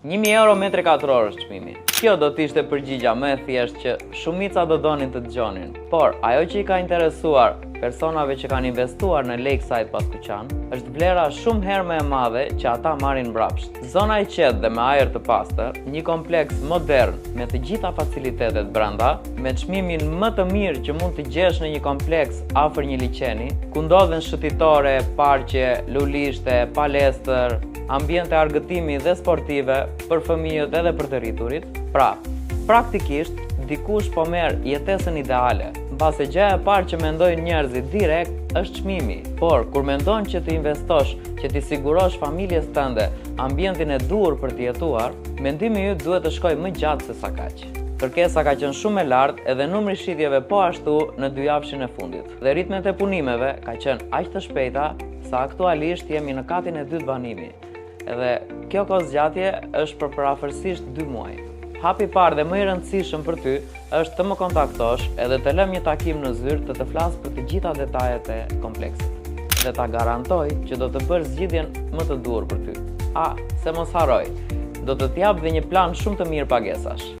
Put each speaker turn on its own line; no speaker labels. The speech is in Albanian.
€1.000 metri katror është çmimi. Kjo do të ishte përgjigja më e thjeshtë që shumica do donin të dëgjonin. Por ajo që i ka interesuar personave që kanë investuar në Lakeside Paskuqan është vlera shumë herë më e madhe që ata marrin mbrapsht. Zona e qetë dhe me ajër të pastër, një kompleks modern me të gjitha facilitetet brenda, me çmimin më të mirë që mund të gjesh në një kompleks afër një liçeni, ku ndodhen shëtitore, parqe, lulishte, palestër, ambiente argëtimi dhe sportive për fëmijët edhe për të rriturit. Pra, praktikisht, dikush po merr jetesën ideale, mbase gjëja e parë që mendojnë njerëzit direkt është çmimi. Por, kur mendon që të investosh, që t'i sigurosh familjes tënde ambientin e duhur për të jetuar, mendimi yt duhet të shkojë më gjatë se sa kaq. Kërkesa ka qenë shumë e lartë edhe numri shitjeve po ashtu në 2 javëshin e fundit. Dhe ritmet e punimeve ka qenë aq të shpejta sa aktualisht jemi në katin e dytë banimi. Edhe kjo kohëzgjatje është për parafërsisht 2 muaj. Hapi i parë dhe më i rëndësishëm për ty është të më kontaktosh edhe të lëm një takim në zyrë të flas për të gjitha detajet e kompleksit. Dhe ta garantoj që do të bësh zgjidhjen më të duhur për ty. Se mos harroj, do të t'jap dhe një plan shumë të mirë pagesash.